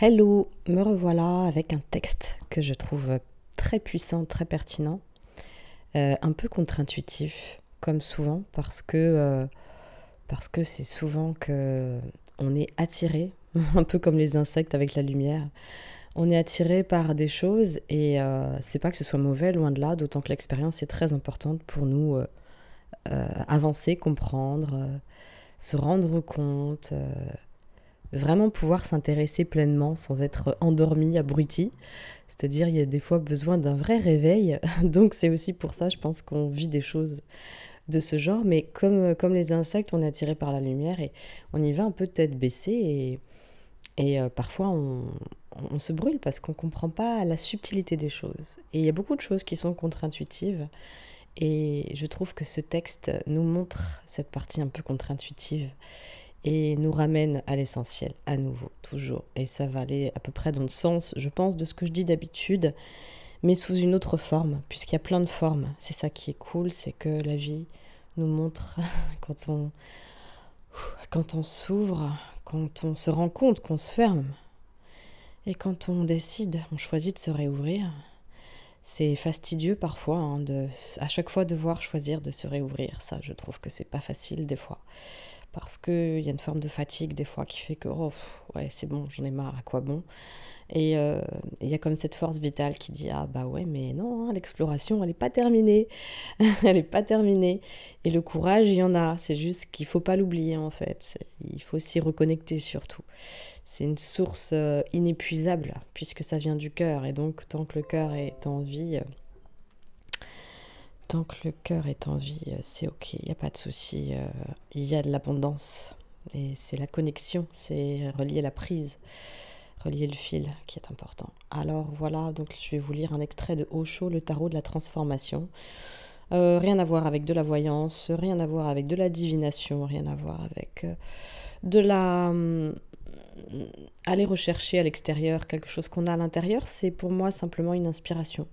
Hello, me revoilà avec un texte que je trouve très puissant, très pertinent, un peu contre-intuitif, comme souvent, parce que c'est souvent que on est attiré, un peu comme les insectes avec la lumière, on est attiré par des choses et c'est pas que ce soit mauvais, loin de là, d'autant que l'expérience est très importante pour nous avancer, comprendre, se rendre compte, vraiment pouvoir s'intéresser pleinement sans être endormi, abruti. C'est-à-dire, il y a des fois besoin d'un vrai réveil. Donc, c'est aussi pour ça, je pense, qu'on vit des choses de ce genre. Mais comme les insectes, on est attiré par la lumière et on y va un peu tête baissée. Et parfois, on se brûle parce qu'on ne comprend pas la subtilité des choses. Et il y a beaucoup de choses qui sont contre-intuitives. Et je trouve que ce texte nous montre cette partie un peu contre-intuitive et nous ramène à l'essentiel, à nouveau, toujours. Et ça va aller à peu près dans le sens, je pense, de ce que je dis d'habitude, mais sous une autre forme, puisqu'il y a plein de formes. C'est ça qui est cool, c'est que la vie nous montre quand on, quand on s'ouvre, quand on se rend compte qu'on se ferme, et quand on décide, on choisit de se réouvrir. C'est fastidieux parfois, hein, à chaque fois devoir choisir de se réouvrir. Ça, je trouve que c'est pas facile des fois. Parce qu'il y a une forme de fatigue des fois qui fait que oh, ouais, c'est bon, j'en ai marre, à quoi bon. Et il y a comme cette force vitale qui dit ah bah ouais, mais non, hein, l'exploration elle n'est pas terminée. Elle n'est pas terminée. Et le courage, il y en a. C'est juste qu'il ne faut pas l'oublier en fait. Il faut s'y reconnecter surtout. C'est une source inépuisable puisque ça vient du cœur. Et donc tant que le cœur est en vie, c'est ok, il n'y a pas de souci. Il y a de l'abondance. Et c'est la connexion, c'est relier la prise, relier le fil qui est important. Alors voilà, donc je vais vous lire un extrait de Osho, le tarot de la transformation. Rien à voir avec de la voyance, rien à voir avec de la divination, rien à voir avec de la... aller rechercher à l'extérieur quelque chose qu'on a à l'intérieur, c'est pour moi simplement une inspiration.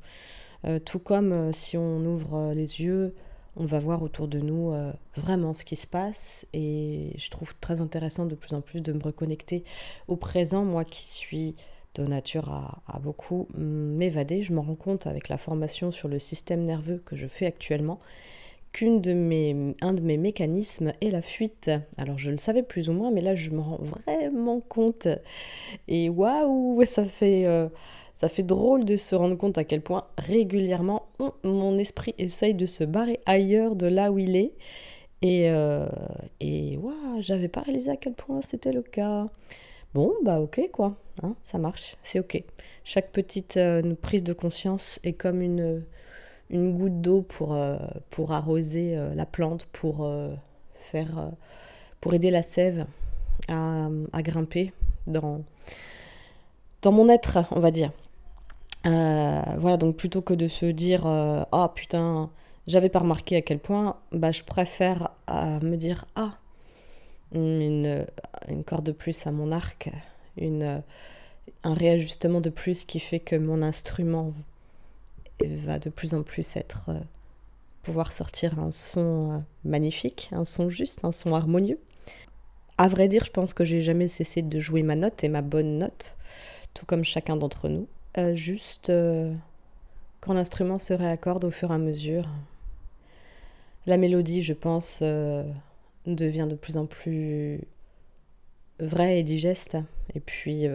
Tout comme si on ouvre les yeux, on va voir autour de nous vraiment ce qui se passe. Et je trouve très intéressant de plus en plus de me reconnecter au présent, moi qui suis de nature à beaucoup m'évader. Je me rends compte avec la formation sur le système nerveux que je fais actuellement qu'un de mes mécanismes est la fuite. Alors je le savais plus ou moins, mais là je me rends vraiment compte. Et waouh, ça fait drôle de se rendre compte à quel point régulièrement mon esprit essaye de se barrer ailleurs de là où il est. Et waouh, j'avais pas réalisé à quel point c'était le cas. Bon, bah ok quoi, hein, ça marche, c'est ok. Chaque petite prise de conscience est comme une goutte d'eau pour arroser la plante, faire, pour aider la sève à grimper dans mon être, on va dire. Voilà, donc plutôt que de se dire ah putain, j'avais pas remarqué à quel point, bah je préfère me dire ah, une, une corde de plus à mon arc, une, un réajustement de plus qui fait que mon instrument va de plus en plus être pouvoir sortir un son magnifique, un son juste, un son harmonieux. À vrai dire, je pense que j'ai jamais cessé de jouer ma note et ma bonne note, tout comme chacun d'entre nous. Juste quand l'instrument se réaccorde au fur et à mesure, la mélodie, je pense, devient de plus en plus vraie et digeste, et puis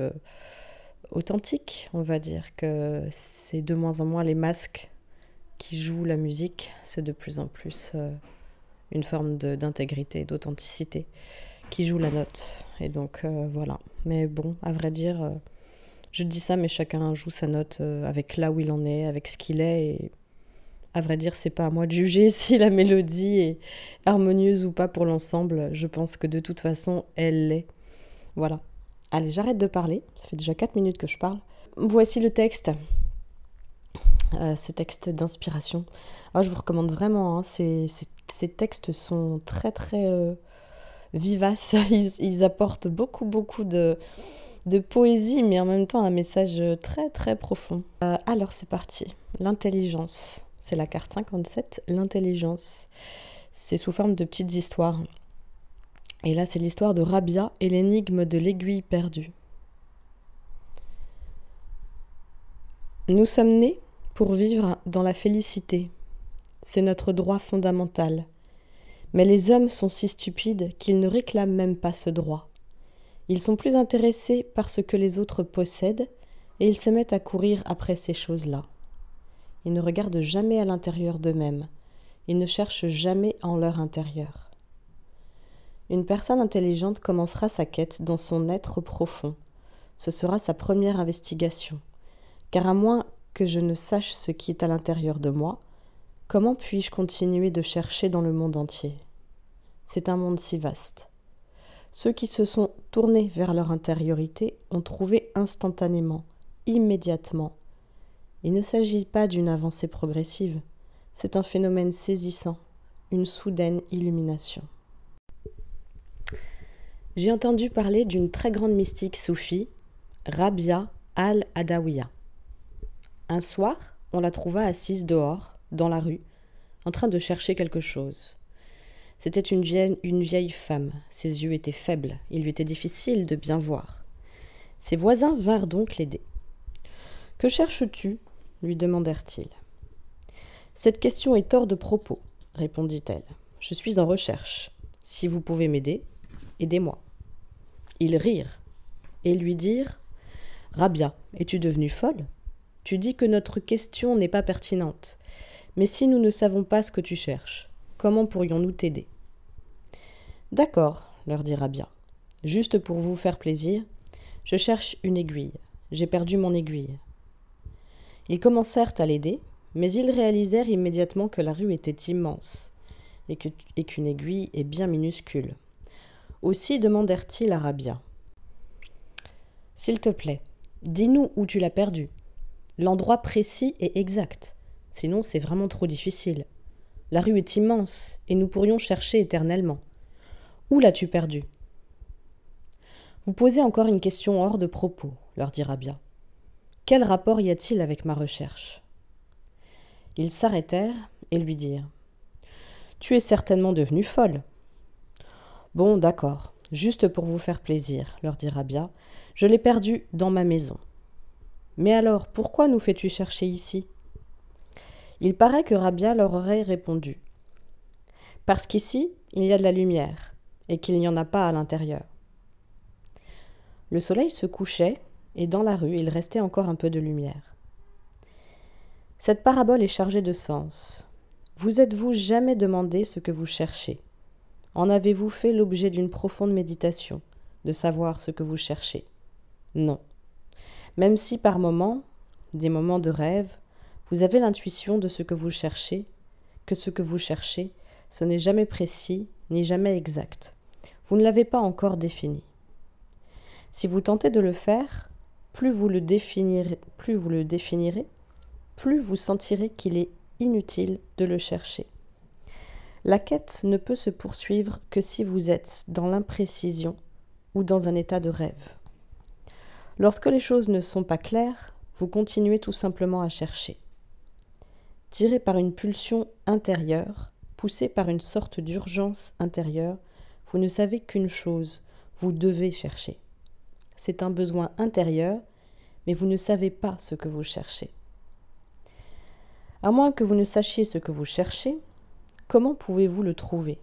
authentique, on va dire que c'est de moins en moins les masques qui jouent la musique, c'est de plus en plus une forme d'intégrité, d'authenticité qui joue la note. Et donc voilà. Mais bon, à vrai dire, je dis ça, mais chacun joue sa note avec là où il en est, avec ce qu'il est. Et à vrai dire, c'est pas à moi de juger si la mélodie est harmonieuse ou pas pour l'ensemble. Je pense que de toute façon, elle l'est. Voilà. Allez, j'arrête de parler. Ça fait déjà 4 minutes que je parle. Voici le texte. Ce texte d'inspiration. Ah, je vous recommande vraiment. Hein, ces textes sont très très vivaces. Ils apportent beaucoup beaucoup de poésie, mais en même temps un message très très profond. Alors c'est parti. L'intelligence. C'est la carte 57, l'intelligence. C'est sous forme de petites histoires. Et là, c'est l'histoire de Rabia et l'énigme de l'aiguille perdue. Nous sommes nés pour vivre dans la félicité. C'est notre droit fondamental. Mais les hommes sont si stupides qu'ils ne réclament même pas ce droit. Ils sont plus intéressés par ce que les autres possèdent et ils se mettent à courir après ces choses-là. Ils ne regardent jamais à l'intérieur d'eux-mêmes. Ils ne cherchent jamais en leur intérieur. Une personne intelligente commencera sa quête dans son être profond. Ce sera sa première investigation. Car à moins que je ne sache ce qui est à l'intérieur de moi, comment puis-je continuer de chercher dans le monde entier ? C'est un monde si vaste. Ceux qui se sont tournés vers leur intériorité ont trouvé instantanément, immédiatement. Il ne s'agit pas d'une avancée progressive, c'est un phénomène saisissant, une soudaine illumination. J'ai entendu parler d'une très grande mystique soufie, Rabia al-Adawiya. Un soir, on la trouva assise dehors, dans la rue, en train de chercher quelque chose. C'était une vieille femme, ses yeux étaient faibles, il lui était difficile de bien voir. Ses voisins vinrent donc l'aider. « Que cherches-tu » lui demandèrent-ils. « Cette question est hors de propos, » répondit-elle. « Je suis en recherche. Si vous pouvez m'aider, aidez-moi. » Ils rirent et lui dirent « Rabia, es-tu devenue folle ? Tu dis que notre question n'est pas pertinente. Mais si nous ne savons pas ce que tu cherches, comment pourrions-nous t'aider ?» « D'accord, leur dit Rabia. Juste pour vous faire plaisir, je cherche une aiguille. J'ai perdu mon aiguille. » Ils commencèrent à l'aider, mais ils réalisèrent immédiatement que la rue était immense et qu'une aiguille est bien minuscule. Aussi demandèrent-ils à Rabia. « S'il te plaît, dis-nous où tu l'as perdue. L'endroit précis et exact. Sinon, c'est vraiment trop difficile. La rue est immense et nous pourrions chercher éternellement. Où l'as-tu perdue ? » « Vous posez encore une question hors de propos, leur dit Rabia. Quel rapport y a-t-il avec ma recherche ? Ils s'arrêtèrent et lui dirent. « Tu es certainement devenue folle. »« Bon, d'accord, juste pour vous faire plaisir, leur dit Rabia, je l'ai perdue dans ma maison. »« Mais alors, pourquoi nous fais-tu chercher ici ?» Il paraît que Rabia leur aurait répondu. « Parce qu'ici, il y a de la lumière, et qu'il n'y en a pas à l'intérieur. » Le soleil se couchait, et dans la rue, il restait encore un peu de lumière. Cette parabole est chargée de sens. Vous êtes-vous jamais demandé ce que vous cherchez ? En avez-vous fait l'objet d'une profonde méditation, de savoir ce que vous cherchez ? Non. Même si par moments, des moments de rêve, vous avez l'intuition de ce que vous cherchez, que ce que vous cherchez, ce n'est jamais précis ni jamais exact. Vous ne l'avez pas encore défini. Si vous tentez de le faire, plus vous le définirez, plus vous sentirez qu'il est inutile de le chercher. La quête ne peut se poursuivre que si vous êtes dans l'imprécision ou dans un état de rêve. Lorsque les choses ne sont pas claires, vous continuez tout simplement à chercher. Tiré par une pulsion intérieure, poussé par une sorte d'urgence intérieure, vous ne savez qu'une chose, vous devez chercher. C'est un besoin intérieur, mais vous ne savez pas ce que vous cherchez. À moins que vous ne sachiez ce que vous cherchez, comment pouvez-vous le trouver ?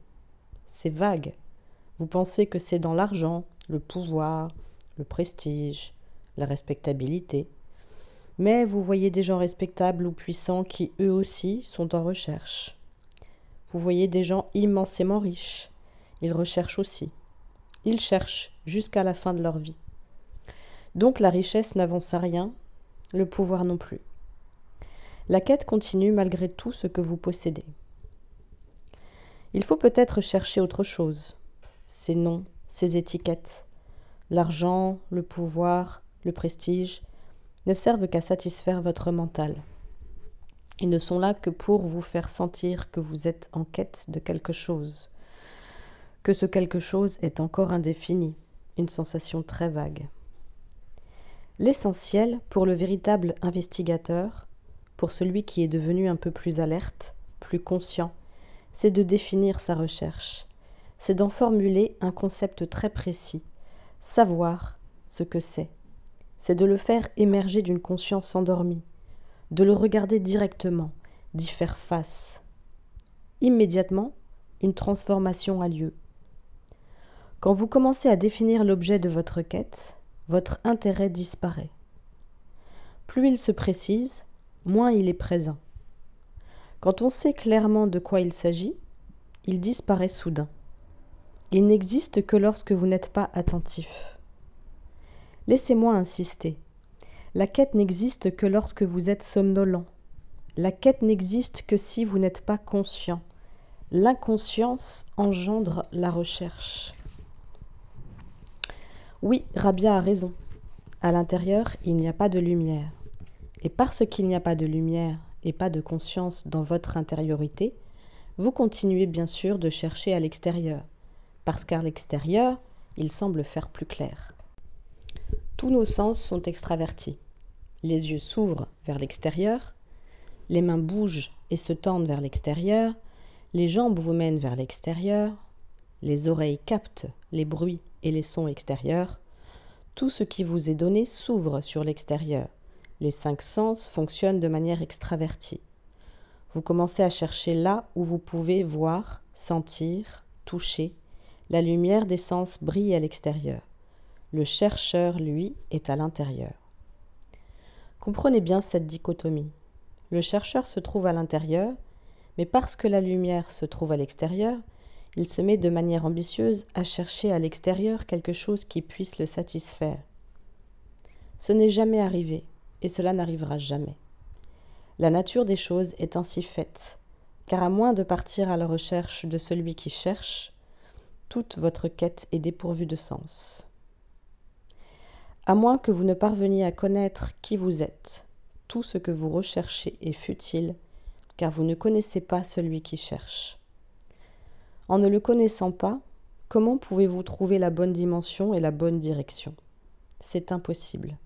C'est vague. Vous pensez que c'est dans l'argent, le pouvoir, le prestige, la respectabilité. Mais vous voyez des gens respectables ou puissants qui, eux aussi, sont en recherche. Vous voyez des gens immensément riches. Ils recherchent aussi. Ils cherchent jusqu'à la fin de leur vie. Donc la richesse n'avance à rien, le pouvoir non plus. La quête continue malgré tout ce que vous possédez. Il faut peut-être chercher autre chose. Ces noms, ces étiquettes, l'argent, le pouvoir, le prestige, ne servent qu'à satisfaire votre mental. Ils ne sont là que pour vous faire sentir que vous êtes en quête de quelque chose, que ce quelque chose est encore indéfini, une sensation très vague. L'essentiel pour le véritable investigateur, pour celui qui est devenu un peu plus alerte, plus conscient, c'est de définir sa recherche, c'est d'en formuler un concept très précis, savoir ce que c'est de le faire émerger d'une conscience endormie, de le regarder directement, d'y faire face. Immédiatement, une transformation a lieu. Quand vous commencez à définir l'objet de votre quête, votre intérêt disparaît. Plus il se précise, moins il est présent. Quand on sait clairement de quoi il s'agit, il disparaît soudain. Il n'existe que lorsque vous n'êtes pas attentif. Laissez-moi insister. La quête n'existe que lorsque vous êtes somnolent. La quête n'existe que si vous n'êtes pas conscient. L'inconscience engendre la recherche. Oui, Rabia a raison. À l'intérieur, il n'y a pas de lumière. Et parce qu'il n'y a pas de lumière et pas de conscience dans votre intériorité, vous continuez bien sûr de chercher à l'extérieur. Parce qu'à l'extérieur, il semble faire plus clair. Tous nos sens sont extravertis. Les yeux s'ouvrent vers l'extérieur, les mains bougent et se tendent vers l'extérieur, les jambes vous mènent vers l'extérieur, les oreilles captent les bruits et les sons extérieurs. Tout ce qui vous est donné s'ouvre sur l'extérieur. Les 5 sens fonctionnent de manière extravertie. Vous commencez à chercher là où vous pouvez voir, sentir, toucher. La lumière des sens brille à l'extérieur. Le chercheur, lui, est à l'intérieur. Comprenez bien cette dichotomie. Le chercheur se trouve à l'intérieur, mais parce que la lumière se trouve à l'extérieur, il se met de manière ambitieuse à chercher à l'extérieur quelque chose qui puisse le satisfaire. Ce n'est jamais arrivé, et cela n'arrivera jamais. La nature des choses est ainsi faite, car à moins de partir à la recherche de celui qui cherche, toute votre quête est dépourvue de sens. À moins que vous ne parveniez à connaître qui vous êtes, tout ce que vous recherchez est futile, car vous ne connaissez pas celui qui cherche. En ne le connaissant pas, comment pouvez-vous trouver la bonne dimension et la bonne direction ? C'est impossible.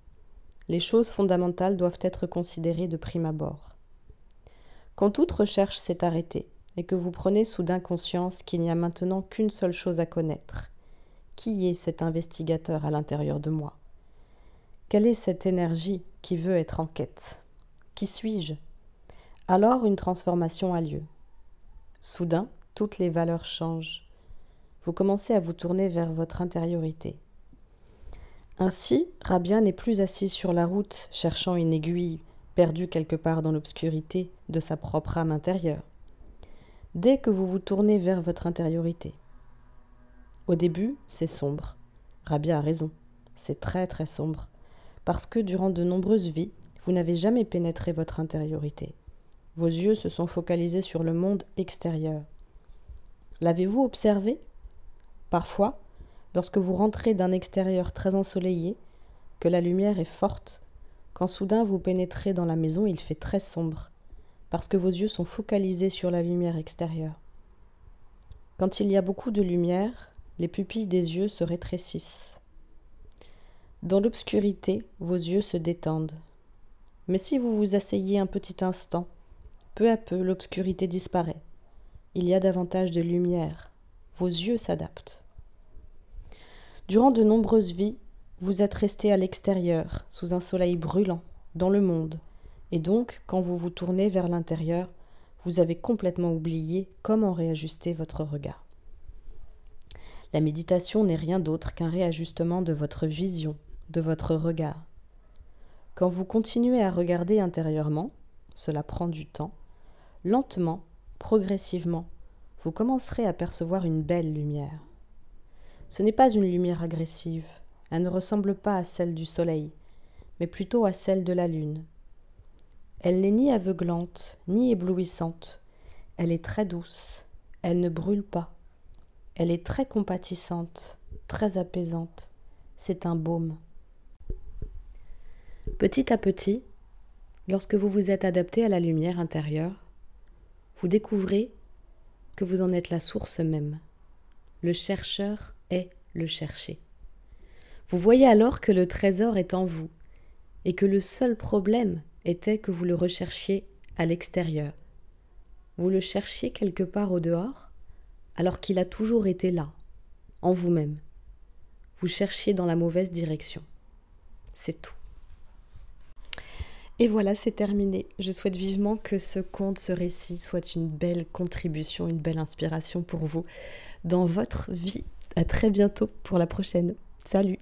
Les choses fondamentales doivent être considérées de prime abord. Quand toute recherche s'est arrêtée et que vous prenez soudain conscience qu'il n'y a maintenant qu'une seule chose à connaître, qui est cet investigateur à l'intérieur de moi ? Quelle est cette énergie qui veut être en quête ? Qui suis-je ? Alors une transformation a lieu. Soudain, toutes les valeurs changent. Vous commencez à vous tourner vers votre intériorité. Ainsi, Rabia n'est plus assise sur la route, cherchant une aiguille perdue quelque part dans l'obscurité de sa propre âme intérieure. Dès que vous vous tournez vers votre intériorité. Au début, c'est sombre. Rabia a raison. C'est très très sombre. Parce que durant de nombreuses vies, vous n'avez jamais pénétré votre intériorité. Vos yeux se sont focalisés sur le monde extérieur. L'avez-vous observé ? Parfois, lorsque vous rentrez d'un extérieur très ensoleillé, que la lumière est forte, quand soudain vous pénétrez dans la maison, il fait très sombre, parce que vos yeux sont focalisés sur la lumière extérieure. Quand il y a beaucoup de lumière, les pupilles des yeux se rétrécissent. Dans l'obscurité, vos yeux se détendent. Mais si vous vous asseyez un petit instant, peu à peu l'obscurité disparaît. Il y a davantage de lumière. Vos yeux s'adaptent. Durant de nombreuses vies, vous êtes resté à l'extérieur, sous un soleil brûlant, dans le monde. Et donc, quand vous vous tournez vers l'intérieur, vous avez complètement oublié comment réajuster votre regard. La méditation n'est rien d'autre qu'un réajustement de votre vision, de votre regard. Quand vous continuez à regarder intérieurement, cela prend du temps, lentement, progressivement, vous commencerez à percevoir une belle lumière. Ce n'est pas une lumière agressive, elle ne ressemble pas à celle du soleil, mais plutôt à celle de la lune. Elle n'est ni aveuglante, ni éblouissante, elle est très douce, elle ne brûle pas, elle est très compatissante, très apaisante, c'est un baume. Petit à petit, lorsque vous vous êtes adapté à la lumière intérieure, vous découvrez que vous en êtes la source même. Le chercheur est le cherché. Vous voyez alors que le trésor est en vous et que le seul problème était que vous le recherchiez à l'extérieur. Vous le cherchiez quelque part au dehors, alors qu'il a toujours été là, en vous-même. Vous cherchiez dans la mauvaise direction. C'est tout. Et voilà, c'est terminé. Je souhaite vivement que ce conte, ce récit soit une belle contribution, une belle inspiration pour vous dans votre vie. À très bientôt pour la prochaine. Salut!